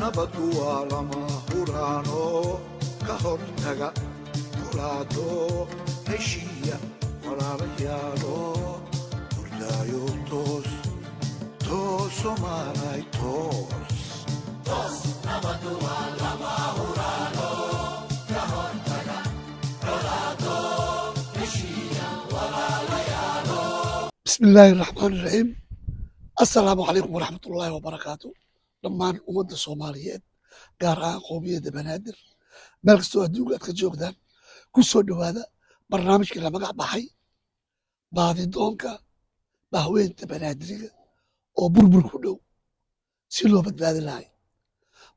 nabaddu waa lama huraano ka hortaga kulaado heshiiya walaalayaalo hurdaayo toos toosomaalay toos nabaddu waa lama huraano ka hortaga kulaado heshiiya walaalayaalo bismi illaahi raxmaani raxiim assalaamu calaykum waraxmat ullaahi wabarakaatu dhammaan ummadda soomaaliyeed gaar ahaan qowmiyadda banaadir meel kastoo adduunka aad ka joogdaan ku soo dhowaada barnaamijkii la magac baxay baadidoonka bahweynta banaadiriga oo burbur ku dhow si loo badbaadi lahay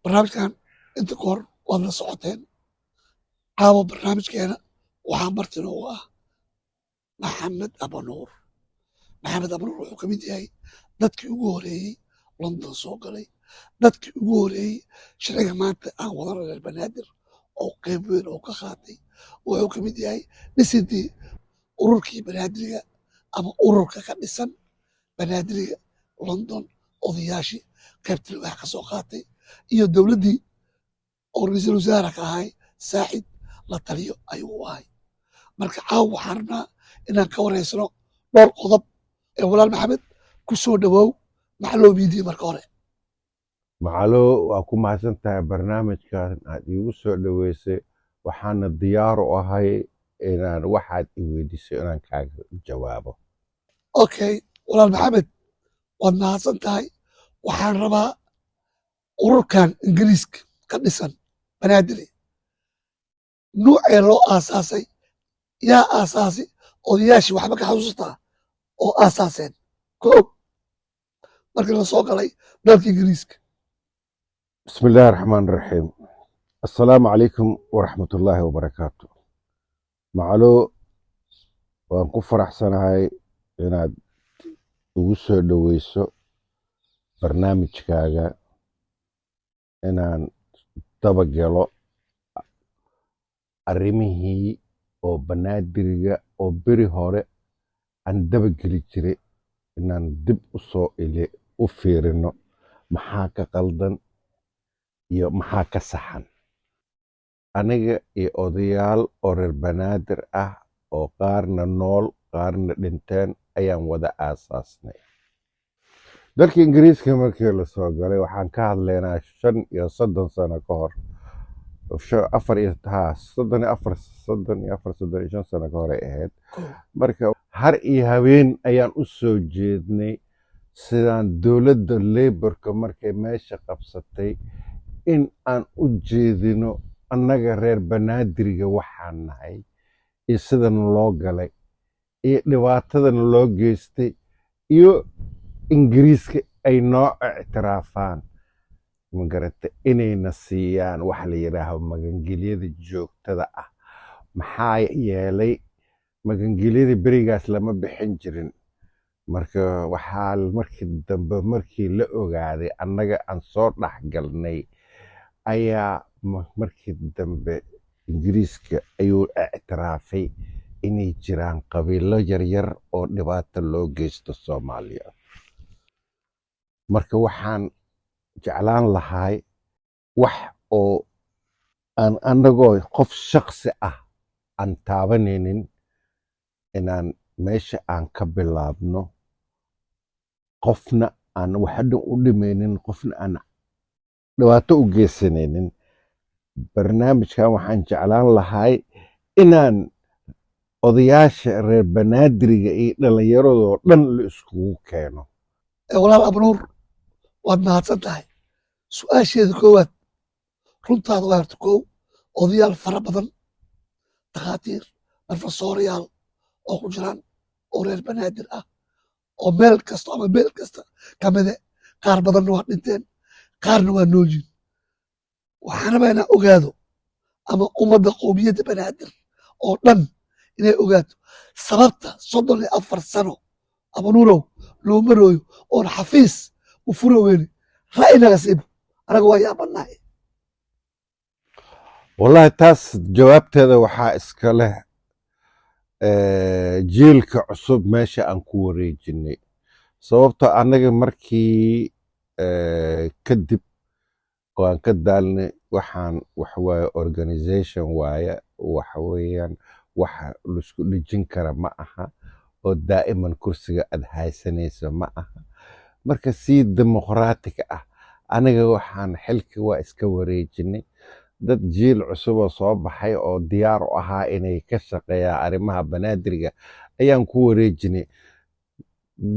barnaamijkan inta ka hor waad la socoteen caawa barnaamijkeena waxaa marti noogu ah maxamed abanuur wuxuu ka mid yahay dadkii ugu horeeyey london soo galay dadkii ugu horeeyey sharciga maanta aan wadano reer banaadir oo qayb weyn oo ka qaatay wuxuu ka mid yahay dhisidii ururkii banaadiriga ama ururka ka dhisan banaadiriga london odayaashii qaybtana wax ka soo qaatay iyo dowladdii oo ra-iisul wasaare ka ahay saaxid la taliyo ayuu u ahay marka caawa waxaan rabnaa inaan ka wareysano dhowr qodob ee walaal maxamed ku soo dhawoow maxloo miidiye marka hore macalo waa ku mahadsan tahay barnaamijkan aad iigu soo dhoweysay waxaana diyaar u ahay inaan waxaad i weydiisay inaan kaaga jawaabo okay walaal maxamed waad mahadsan tahay waxaan rabaa ururkan ingiriiska ka dhisan banaadiri nuucee loo aasaasay yaa aasaasi odayaashii waxba ka xasuusataa oo aasaaseen ko markii la soo galay dalka ingiriiska bismi illaahi raxmaan raxiim assalaamu calaykum waraxmatullaahi wabarakaatu macalo waan ku faraxsanahay inaad igu soo dhoweyso barnaamijkaaga inaan dabagalo arrimihii oo banaadiriga oo beri hore aan dabageli jiray inaan dib u fiirino maxaa ka qaldan iyo maxaa ka saxan aniga iyo odayaal oo reer banaadir ah oo qaarna nool qaarna dhinteen ayaan wada aasaasnay dalka ingiriiska markii la soo galay waxaan ka hadlaynaa 35 sano ka hor 35 sano ka hor ay ahayd marka har iyo habeen ayaan u soo jeednay sidaan dowladda leyborka markay meesha qabsatay in aan u jeedino annaga reer banaadiriga waxaan nahay iyo sidan loo galay iyo dhibaatadan loo geystay iyo ingiriiska ay noo ictiraafaan magarata inayna siiyaan wax la yidhaaho magangelyada joogtada ah maxaa yeelay magangelyada berigaas lama bixin jirin marka waxaa markii dambe markii la ogaaday annaga aan soo dhex galnay ayaa markii dambe ingiriiska ayuu ictiraafay inay jiraan qabiilo yaryar oo dhibaato loo geysto soomaaliya marka waxaan jeclaan lahay wax oo aan annagoo qof shaksi ah aan taabanaynin inaan meesha aan ka bilaabno qofna aan waxdhan u dhimaynin qofna aan dhibaato u geysanaynin barnaamijkan waxaan jeclaan lahay inaan odayaasha reer banaadiriga iyo dhallinyaradoo dhan la iskugu keeno walaal abnuur waad mahadsan tahay su-aasheeda koowaad runtaada waa horta koow odayaal fara badan dakhaatiir barofesoorayaal oo ku jiraan oo reer banaadir ah oo meel kasta ama meel kasta ka mide qaar badanna waa dhinteen qaarna waa noolyiin waxaan rabaa inaan ogaado ama ummadda qowmiyadda banaadir oo dhan inay ogaato sababta 34 sano abanuurow loo marooyo oon xafiis u furo weyne ra'yinaga siibo anaga waa yaabanahay wallahi taas jawaabteeda waxaa iska leh jiilka cusub meesha aan ku wareejinay sababtoo annaga markii kadib waan ka daalnay waxaan waxawaaye organization waaye waxaweeyaan waxa laisku dhejin kara ma aha oo daa'iman kursiga aad haysanayso ma aha marka si dimuqraatiga ah aniga waxaan xilka waa iska wareejinay dad jiil cusub oo soo baxay oo diyaar u ahaa inay ka shaqeeyaan arrimaha banaadiriga ayaan ku wareejinay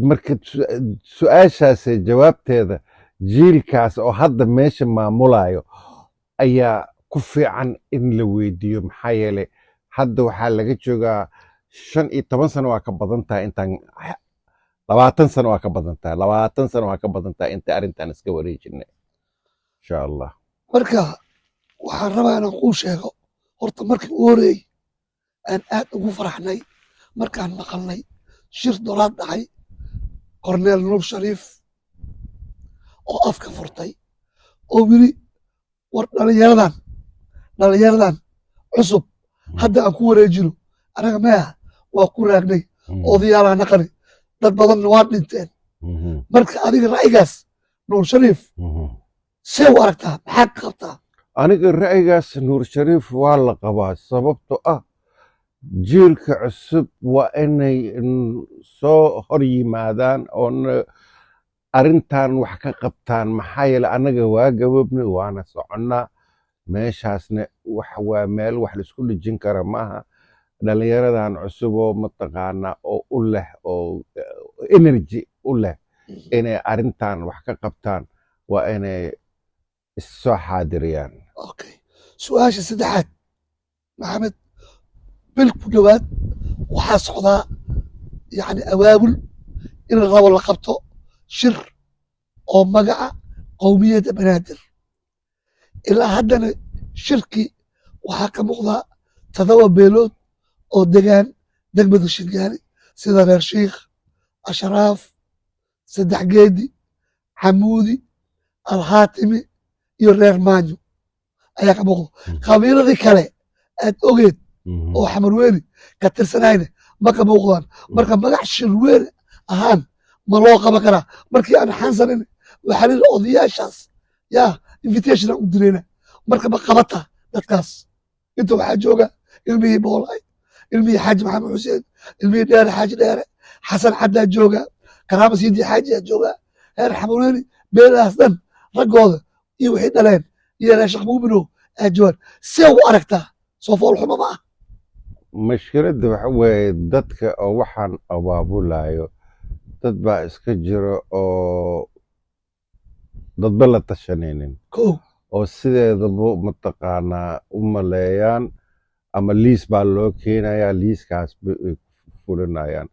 marka su-aashaas jawaabteeda jiilkaas oo hadda meesha maamulayo ayaa ku fiican in la weydiiyo maxaa yeelay hadda waxaa laga joogaa 15 sano waa ka badan tahay intaan 20 sano waa ka badan tahay 20 sano waa ka badan tahay inta arrintan iska wareejinay insha allah marka waxaan rabaa inaan kuu sheego horta markii u horeeyey aan aad ugu faraxnay markaan maqalnay shir dolaad dhacay korneel nuur shariif oo afka furtay oo wili war dhalinyaradan cusub hadda aan ku wareejino anaga maya waa ku raagnay odayaalaa naqani dad badanna waa dhinteen marka adiga ra'yigaas nuur shariif see u aragtaa maxaa ka qabtaa aniga ra'yigaas nuur shariif waa la qabaa sababto ah jiilka cusub waa inay soo hor yimaadaan oo arrintan wax ka qabtaan maxaa yeele annaga waa gaboobnay waana soconnaa meeshaasna waa meel wax laisku dhejin kara maaha dhalinyaradan cusub oo mataqaanaa oo u leh oo energy u leh inay arrintan wax ka qabtaan waa inay issoo xaadiriyaan okay su-aasha saddexaad maxamed bil ku dhowaad waxaa socdaa yacni abaabul in la rabo la qabto shir oo magaca qowmiyadda banaadir ilaa haddana shirkii waxaa ka muuqdaa 7 beelood oo degaan degmada Shingaani sida reer Shiikh Ashraaf Saddex Geedi Xamuudi Alhaatimi iyo reer Maanyo ayaa ka muuqda qabiiladii kale aad ogeed oo xamarweyne ka tirsanayna ma ka muuqdaan marka magac shirweyne ahaan ma loo qaban karaa markii aan xansanin waxaa lii odayaashaas yaa invitation aan u dirayna marka ma qabata dadkaas inta waxaa jooga ilmihii boolay ilmihii xaaji maxamed xuseen ilmihii dheere xaaji dheere xasan xaddaa jooga karaama siidii xaajiyaa jooga reer xamarweyne beelahaas dhan raggooda iyo wixii dhaleen iyo reer sheekh muuminow aa joogaan see u aragtaa soo foolxuma ma ah mashkiladda waxa weeye dadka oo waxaan abaabulayo dad baa iska jiro oo dadba la tashanaynin oo sideedaba mataqaanaa u maleeyaan ama liis baa loo keenayaa liiskaas bay fulinayaan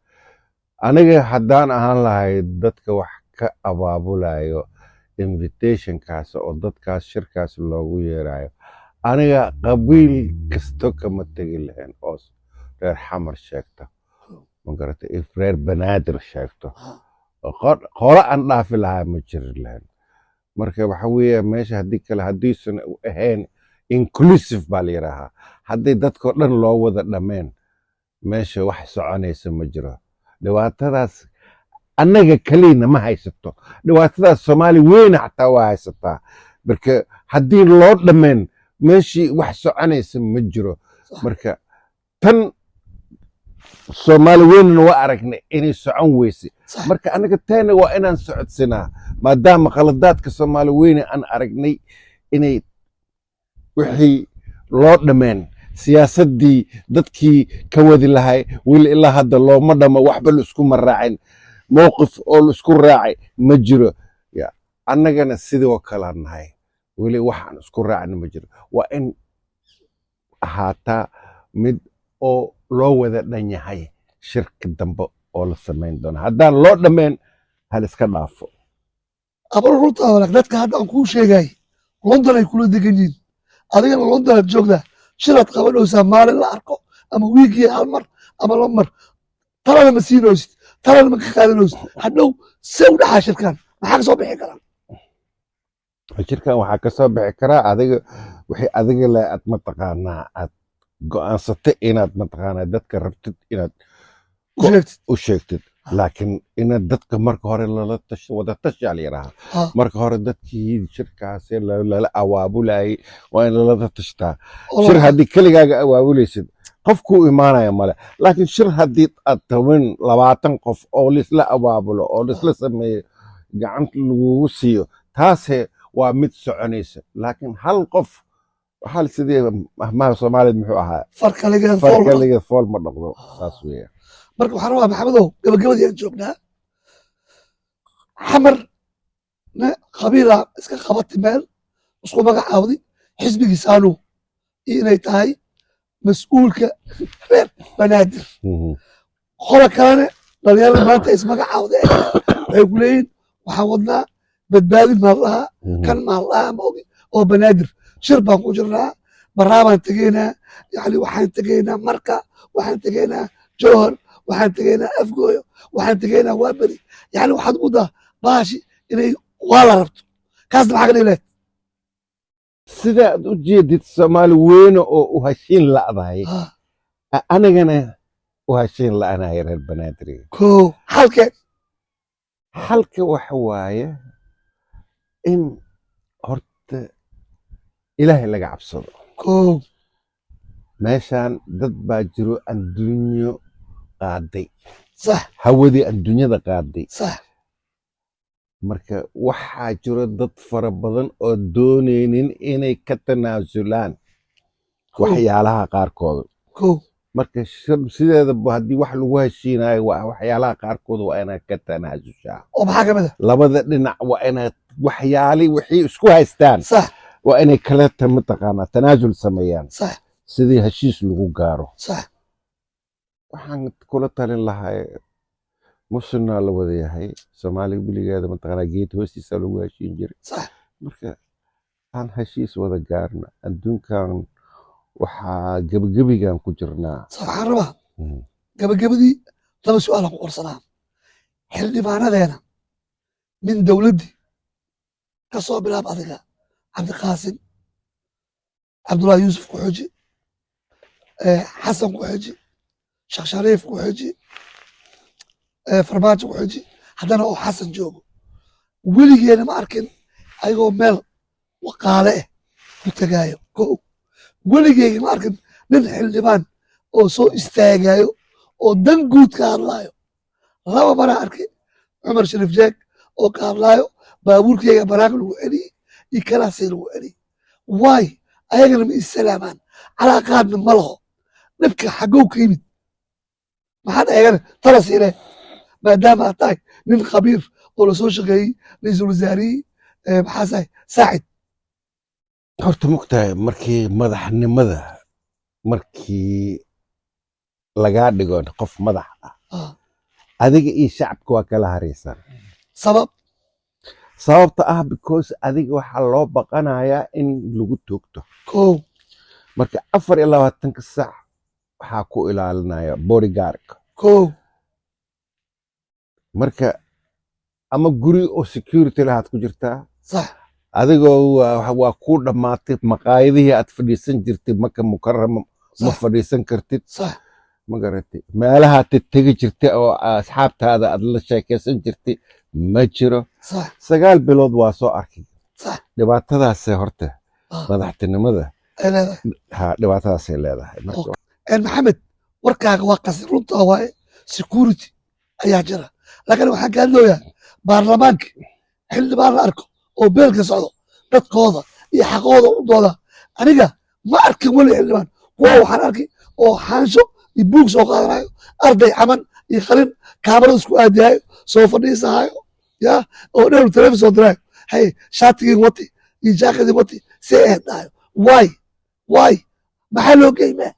aniga haddaan ahaan lahay dadka wax ka abaabulayo invitationkaas oo dadkaas shirkaas loogu yeerayo aniga qabiil kasto kama tegi lahayn oo reer xamar sheegto magarata if reer banaadir sheegto qolo aan dhaafi lahaa ma jiri lahayn marka waxa weeye meesha haddii kale haddiisan ahayn inclusive baa la yidhaahaa hadday dadkao dhan loo wada dhammeen meesha wax soconaysa ma jiro dhibaatadaas annaga kaliyna ma haysato dhibaatadaas soomaali weyna xataa waa haysataa marka haddii loo dhammeen meeshii wax soconaysa ma jiro marka tan soomaali weynana waa aragnay inay socon weyse marka annaga taana waa inaan socodsanaa maadaama khaladaadka soomaali weyne aan aragnay inay wixii loo dhammeen siyaasaddii dadkii ka wadi lahay weli ilaa hadda looma dhamo waxba laisku maraacin mowqif oo laisku raacay ma jiro annagana sidoo kalea nahay weli waxaan isku raacna ma jiro waa in ahaataa mid oo loo wada dhan yahay shirka dambe oo la samayn doono haddaan loo dhammeen hal iska dhaafo abar runtaa walaak dadka hadda aan kuu sheegay london ay kula degan yihiin adigana london aad joogdaa shiraad qabanaysaa maalin la arko ama wiigii hal mar ama laba mar talana ma siinaysid talana ma ka qaadanaysid hadhow see u dhaxaa shirkan maxaa ka soo bixi karaa shirkan waxaa ka soo bixi karaa adiga wixii adiga le aad mataqaanaa aad go'aansatay inaad mataqaanaa dadka rabtid inaad u sheegtid laakiin ina dadka marka hore lala tasho wada tashaa la yidhaaha ah, marka hore dadkii shirkaasi lala awaabulayay waa in lala tashtaa oo shir la- haddii keligaaga awaabulaysid qofkuu imaanaya male laakiin shir haddii aad toban 20 qof oo laisla awaabulo oo laisla sameeyo gacanta lagugu siiyo taase waa mid soconaysa laakiin hal qof hal sidii mahmaha soomaaliyeed muxuu ahaa farkaligeed farka fool liga fool ma dhaqdo saas weeye marka waxaan rabaa maxamedow gabagabadii aan joognaa xamarna qabiila iska qabati meel isku magacaawdi xisbigiisaanu iyo inay tahay mas-uulka reer banaadir Mhm. qola kalene dhalinyarada maanta ismagacaawde waxay ku leeyihin waxaan wadnaa badbaadin maaldhaha Mhm. kan maaldhaha ma ogi oo banaadir shir baan ku jirnaa baraabaan tegaynaa yani waxaan tegaynaa marka waxaan tegaynaa jowhar waxaan tegaynaa afgooyo waxaan tegaynaa waaberi yani waxaad udaa baashi inay waa la rabto kaasna maxaa ka dhileed sidaad u jeedid soomaali weyne oo u hashiin la'dahay anigana u hashiin la'anahay reer banaadir ko halkeen halka waxa waaye in horta ilaahay laga cabsado ko meeshaan dad baa jiro adduunyo qaaday sax hawadii adduunyada qaaday sax marka waxaa jiro dad fara badan oo doonaynin inay ka tanaasulaan ko waxyaalaha qaarkooda ko marka sideedaba haddii wax lagu heshiinayo waxyaalaha qaarkooda waa inaad ka tanaasushaa oo maxaa ka mid a labada dhinac waa inaad wixii isku haystaan sax waa inay kala mataqaanaa tanaasul sameeyaan sax sidii heshiis lagu gaaro sax waxaan kula talin lahaa muslimna la wada yahay soomaaliga biligeeda mataqaanaa geed hoostiisa lagu heshiin jiray sax marka aan heshiis wada gaarna adduunkan waxaa gebagabigan ku jirnaa sax waxaan rabaa gabagabadii laba su-aalan ku qorsanaa xildhibaanadeena min dowladdii ka soo bilaab adiga cabdiqaasim cabdullaahi yuusuf ku xoji xasan ku xoji sheekh shariif ku xoji farmaajo ku xoji haddana oo xasan joogo weligeena ma arkin ayagoo meel waqaale ah ku tegaayo ko weligeyga ma arkin nin xildhibaan oo soo istaagayo oo dan guud ka hadlaayo laba banaa arkay cumar shariif jeeg oo ka hadlaayo baabuurkeyga banaanka lagu celiyey iyo kalaasay lagu celiyey waay ayagana ma issalaamaan calaaqaadna ma laho dhibka xagow ka yimid maxaad ayagana tala siine maadaama aad tahay nin khabiir oo lasoo shaqeeyey ra-iisul wasaarihii maxaasahay saacid horta mogtahay markii madaxnimada markii lagaa dhigo qof madax ah adiga iyo shacabka waa kala haraysan sabab sababta ah because adiga waxaa loo baqanayaa in lagu toogto ko marka 24 saac waxaa ku ilaalinaya bodyguard ko marka ama guri oo security lahaad ku jirtaa sax adigoo waa ku dhammaatay maqaayadihii aad fadhiisan jirtay maka mukarama ma sax fadhiisan kartid sax ma garatay meelaha tegi jirtay oo asxaabtaada aad la sheekaysan jirtay ma jiro sax 9 bilood waa soo arkay sax dhibaatadaasay horta ah, madaxtinimada ay leedahay dhibaatadaasay leedahay marka maxamed warkaaga waa qasi runtaa waaye security ayaa jira laakiin waxaan ka hadlooyaa baarlamaanka xildhibaan la arko oo beelka socdo dadkooda iyo xaqooda u dooda aniga ma arkin weli xildhibaan kuwa waxaan arkay oo xaansho iyo buug soo qaadanayo arday caman iyo qalin kaamarada isku aadiyayo soo fadhiisahayo ya oo dheru taleefon soo diraayo hay shaatigii wati iyo jaakadii wati see ehdaayo waay maxaa loo geymaa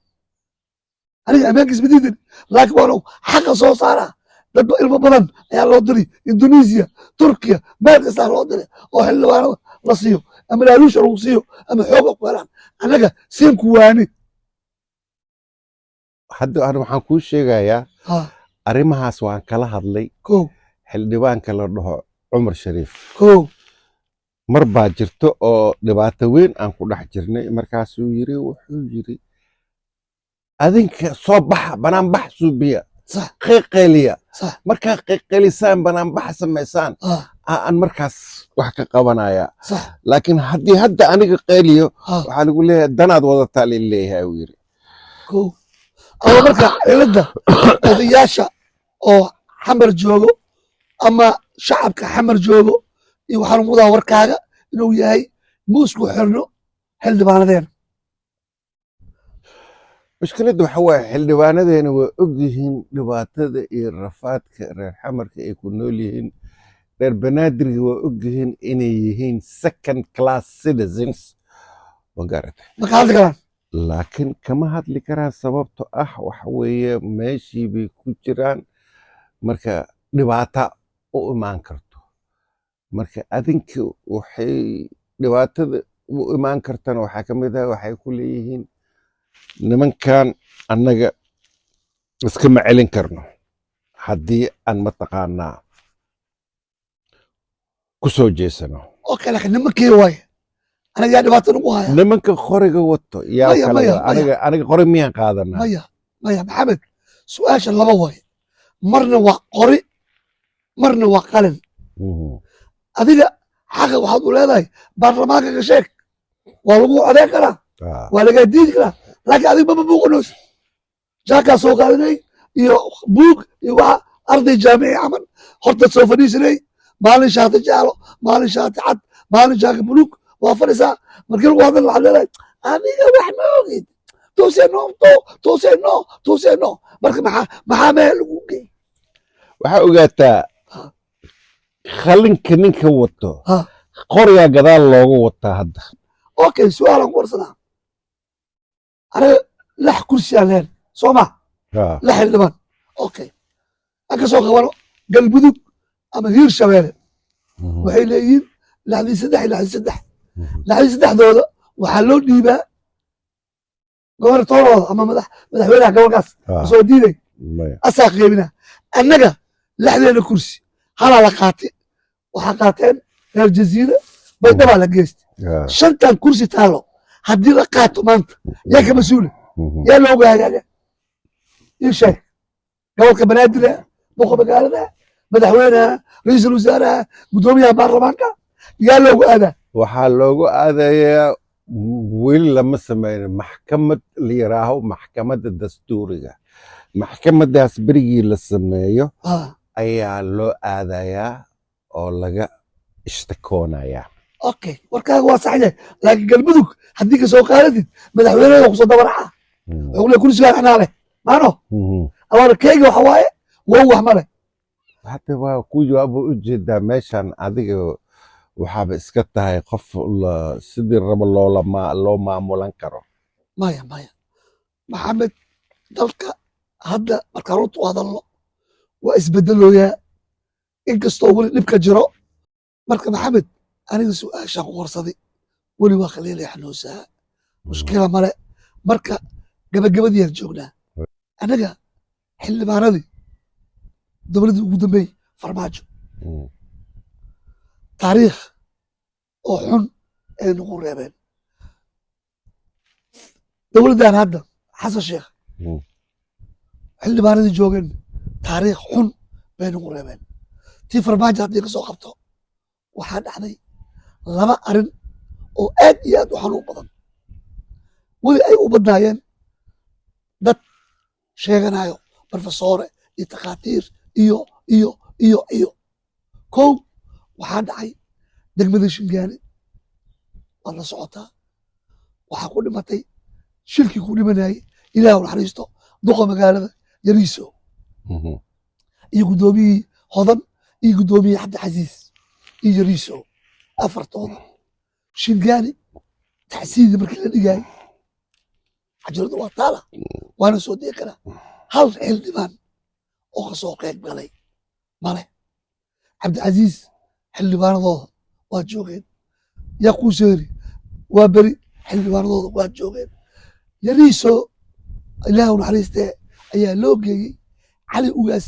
aniga ammaankiis madiidan laakiin waanu xaqa soo saaraa dadba ilmo badan ayaa loo diri indonesia turkiya meel kastaa loo diray oo xildhibaano la siiyo ama laaluusha lagu siiyo ama xooga ku helaan annaga siin ku waani hadda waxaan kuu sheegayaa ha arrimahaas waan kala hadlay ko xildhibaanka la dhaho cumar shariif ko mar baa jirto oo dhibaato weyn aan ku dhex jirnay markaasuu wuxuu yiri adinka soo baxa banaan bax suubiya صح qeyqeyliya صح markaa qeyqeylisaan banaanbaxa samaysaan aan markaas wax ka qabanaya صح laakiin haddii hadda aniga qeyliyo ها waxaa lagu leeyahay danaad wadataa lileeyahay uu yiri كو أو مركا علده odayaasha oo xamar joogo ama shacabka xamar joogo iyo waxaan mudaa warkaaga inuu yahay muusku xirno xildhibaanadeena mushkiladda waxa waaye xildhibaanadeena waa ogyihiin dhibaatada iyo rafaadka reer xamarka ay ku nool yihiin reer banaadirga waa ogyihiin inay yihiin second class citizens magarata marka hadli karaan laakiin kama hadli karaan sababto ah waxa weeye meeshii bay ku jiraan marka dhibaata u imaan karto marka adinka waxay dhibaatada u imaan kartana waxaa ka mid ah waxay ku leeyihiin nimankan annaga iskama celin karno haddii aan mataqaanaa ku soo jeesano okay laakiin nimankii waaye aniga yaa dhibaato nagu haya nimanka qoriga wato yaa maya kale maya aniga qori miyaan qaadanaa maya maya maxamed su-aasha laba waaye marna waa qori marna waa qalin adiga xaqa waxaad u leedahay baarlamaanka ka sheeg waa lagu codeyn karaa waa lagaa diidi karaa laakiin adiga mama buuqanoos jaakaa soo qaadanay iyo buug iyo waxa arday jaamici camal horta soo fadhiisanay maalin shaati jaalo maalin shaati cad maalin shaati buluug waa fadhisaa markii lagu hadlan waxaad leedahay aniga wax ma ogid tuuseno marka maxaa meel lagu gey waxaa ogaataa qalinka ninka wato ha qorigaa gadaal looga wataa hadda okay su-aalan ku warsanaa aniga lix kursi aan lehen soo ma lix xildhibaan okay aan ka soo qabano galmudug ama hiir shabeelle waxay leeyihiin lixdii saddex iyo lixdii saddex lixdii saddexdooda waxaa loo dhiibaa gobornatoorooda ama madaxweynaha gobolkaas soo diiday asaa qeybina annaga lixdeena kursi halaa la qaatay waxaa qaateen reer jaziira baydhabaa la geystay shantan kursi taalo haddii la qaato maanta yaa ka mas-uula yaa looga hagaaga ii sheeg gobolka banaadir boqo magaalada madaxweynaha ra-iisul wasaaraha guddoomiyaha baarlamaanka yaa loogu aadaa waxaa loogu aadayaa weli lama sameyno maxkamad la yiraaho maxkamadda dastuuriga maxkamadaas berigii la sameeyo ayaa loo aadayaa oo laga ishtakoonayaa okay warkaaga waa sax yahay laakiin galmudug haddii ka soo qaadatid madaxweynaha kusoo dabaraca wuxuu le kursigaan anaa leh maano abaana keyga waxa waaye wow wax ma leh hadda waa ku jawaabo ujeedaa meeshan adiga waxaaba iska tahay qof sidii rabo loo maamulan karo maya maya maxamed dalka hadda markaan runta u hadalno waa isbedelooyaa inkastoo weli dhibka jiro marka maxamed aniga su-aashaan ku warsaday weli waa khaliilaya xanuusaha mushkila male marka gabagabadiyaan joognaa anaga xildhibaanadii dowladdii ugu dambeeyey farmaajo taariikh oo xun ay nagu reebeen dowladdan hadda xasan sheekh xildhibaanadii joogeen taariikh xun bay nagu reebeen tii farmaajo haddii ka soo qabto waxaa dhacday laba arrin oo aad iyo aad u xanuun badan weli ay u badnaayeen dad sheeganayo brofesore iyo takhaatiir iyo kow waxaa dhacay degmada shingaane waad la socotaa waxaa ku dhimatay shilkii ku dhimanayay ilaah naxariisto duqa magaalada yariiso iyo guddoomiyihii hodan iyo guddoomiyihii cabdixasiis iyo yariiso afartooda shingaane taxsiidii markii la dhigayay cajaladu waa taala waana soo degi karaa hal xildhibaan oo ka soo qeyb galay male cabdicasiis xildhibaanadooda waa joogeen yaquuseeri waa beri xildhibaanadooda waa joogeen yariiso ilaahu naxariistee ayaa loo geeyey cali ugaas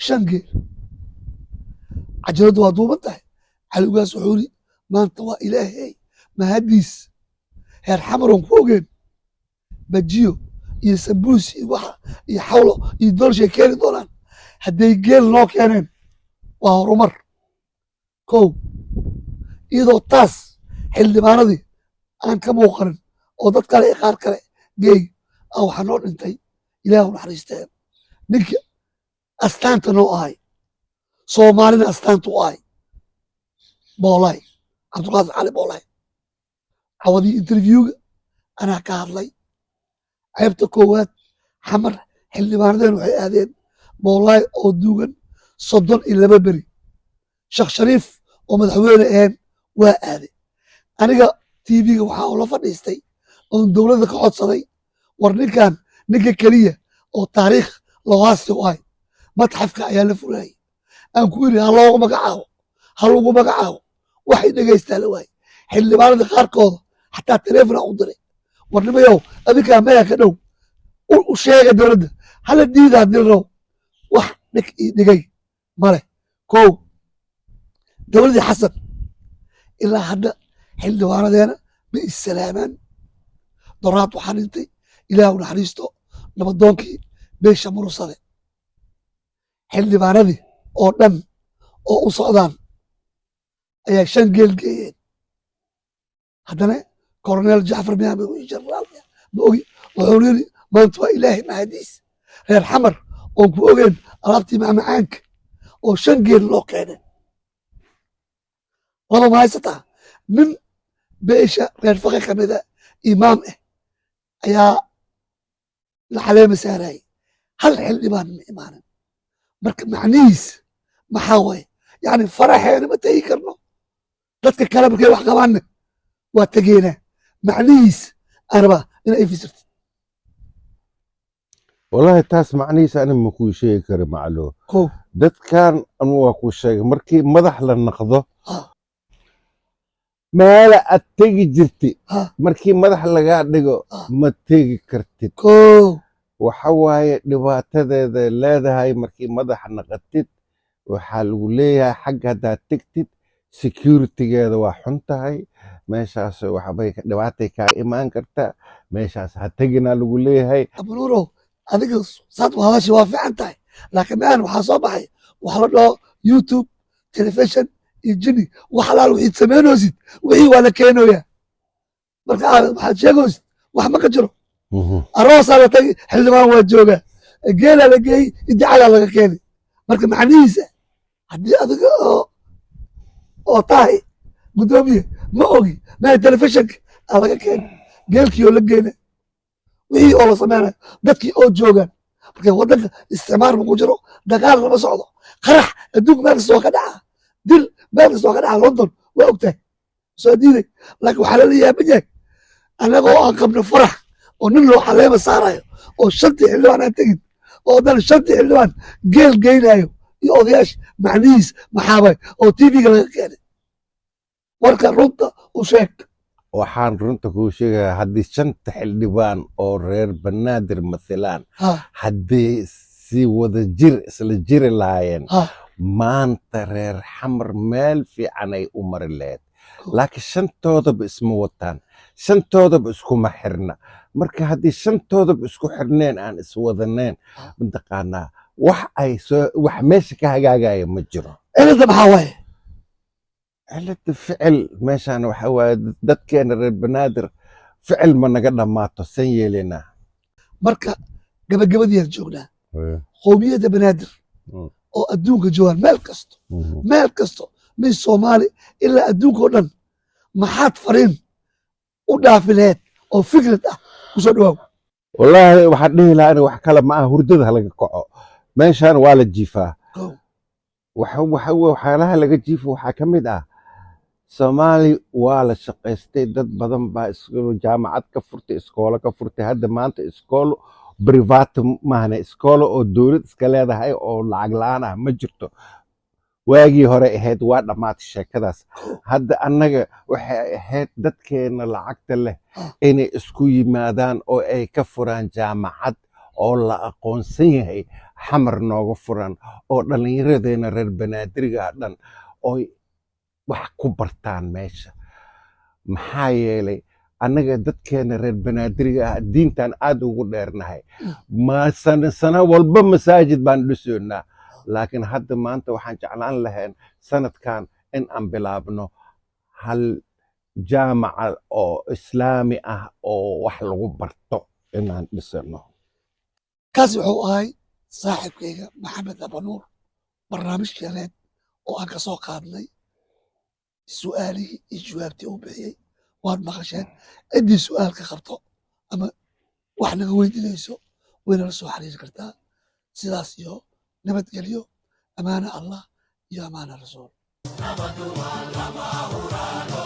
shan geel cajaladu waa duuban tahay cali ugaas wuxuu yidhi maanta waa ilaahey mahadiis heer xamaroon ku ogeen bajiyo iyo sambuus iyo waxa iyo xawlo iyo doorshay keeni doonaan hadday geel noo keeneen waa horumar kow iyadoo taas xildhibaanadii aan ka muuqanin oo dad kale iyo qaar kale geey waxaa noo dhintay ilaahu naxariistee ninka astaanta noo ahay soomaalina astaanta u ahay boolay cabdulqaadir cali boolay cawadii interviewga anaa ka hadlay ceebta koowaad xamar xildhibaanadeen waxay aadeen boolay oo duugan 32 beri sheekh shariif oo madaxweyne ahayn waa aaday aniga tvga waxaa ula fadhiistay oon dowladda ka codsaday war ninkan ninka keliya oo taariikh lawaasi u ahay matxafka ayaa la furayay aan ku yidhi ha lagu magacaabo waxay dhegaystaa la waayey xildhibaanada qaarkooda xataa taleefona u diray war nimayow adinkaa maya ka dhow u sheega dowladda hala diidaa dirrow wax dhigay male kow dowladdii xasan ilaa hadda xildhibaanadeena ma issalaamaan doraad waxaa dhintay ilaahu naxariisto nabadoonkii beesha murusade xildhibaanadii oo dhan oo u socdaan ayaa 5 geel geeyeen haddana koronel jacfar miyaamid jenaraal ma ogi wuxuu yidhi maanta waa ilaahay mahadiis reer xamar oon ku ogeen alaabtii macmacaanka oo 5 geel loo keenay laba ma haysataa nin beesha reer faqi ka mida imaam ah ayaa la caleema saarayay hal xildhibaan ma imaanin marka macnihiis maxaa waaye yani faraxeena ma tegi karno dadka kale markay wax qabaanna waa tegeena macnihiis anaba inay fasirto wallahi taas macnihiisa ani ma kuu sheegi karo maclo kow dadkan anu waa kuu sheegay markii madax la naqdo ah, meela aad tegi jirti ah, markii madax lagaa dhigo ah, ma tegi kartid kow waxa waaye dhibaatadeeda leedahay markii madax naqatid waxaa lagu leeyahay xagga haddaad tegtid securitygeeda waa xun tahay meeshaas waxbay dhibaatay kaa imaan kartaa meeshaas ha teginaa lagu leeyahay abnuurow adiga saad u hadasha waa fiican tahay laakiin mean waxaa soo baxay waxa la dhaho youtube telefishon iyo jini wax alaal wixiid samaynoosid wixii waa la keenoyaa marka aad waxaad sheegoosid wax ma ka jiro aroosaa la tagi xildhibaan waa joogaa geelaa la geeyey idicalaa laga keenay marka macnihiisa haddii adiga oo tahay guddoomiye ma ogi meel telefishinka aa laga keenay geelkii oo la geena wixii oo la samaynayo dadkii oo joogaan marka waddanka isticmaar ma ku jiro dagaal lama socdo qarax adduunka meel kasta waa ka dhacaa dil meel kasta waa ka dhacaa london waa ogtahay soo diiday laakiin waxaa lala yaaban yahay annaga oo aan qabno farax oo nin loo caleema saarayo oo 5 xildhibaan aan tegin oo haddana 5 xildhibaan geel geynayo iyo odayaasha macnihiis maxaabay oo tvga laga keenay warka runta u sheeg waxaan runta kuu sheegayaa haddii 5 xildhibaan oo reer banaadir mathalaan ha haddii si wada jir isla jiri lahaayeen ha maanta reer xamar meel fiican ay u mari lahayd laakiin 5toodaba isma wataan 5toodaba iskuma xirna marka haddii 5toodaba isku xirneen aan iswadanayn mataqaanaa wax meesha ka hagaagaya ma jiro cilada maxaa waaye cilada ficil meeshaan waxa waaye dadkeena reer banaadir ficil ma naga dhammaato san yeelinaa marka gabagabadiyaan joognaa qowmiyadda banaadir oo adduunka joogaan meel kasto min soomaali ilaa adduunka oo dhan maxaad fariin u dhaafi laheyd oo fikrad ah kusoo dhawaaw wallaahi waxaan dhihi lahaa in wax kale ma aha hurdada halaga kaco meeshaan waa la jiifaa kow waxyaalaha laga jiifo waxaa ka mid ah soomaali waa la shaqaystay dad badan baa jaamacad ka furtay iskoolo ka furtay hadda maanta iskoolo privato maahane iskoolo oo dowlad iska leedahay oo lacag la-aan ah ma jirto waagii hore ahayd waa dhammaatay sheekadaas hadda annaga waxay ahayd dadkeena lacagta leh inay isku yimaadaan oo ay ka furaan jaamacad oo la aqoonsan yahay xamar nooga furan oo dhallinyaradeena reer banaadiriga dhan oy wax ku bartaan meesha maxaa yeelay annaga dadkeena reer banaadiriga ah diintan aad ugu dheernahay ma sana walba masaajid baan dhisoonaa laakiin hadda maanta waxaan jeclaan lahayn sanadkan in aan bilaabno hal jaamaca oo islaami ah oo wax lagu barto inaan dhisano kaasi wuxuu ahay saaxiibkayga maxamed abanuur barnaamijkeereed oo aan ka soo qaadnay su'aalihii iyo jawaabtii uu bixiyey waad maqasheen ciddii su'aal ka qabto ama wax naga weydiinayso waynala soo xiriiri kartaa sidaas iyo nabadgelyo amaana allah iyo amaana rasuul nabadu waa lama huraano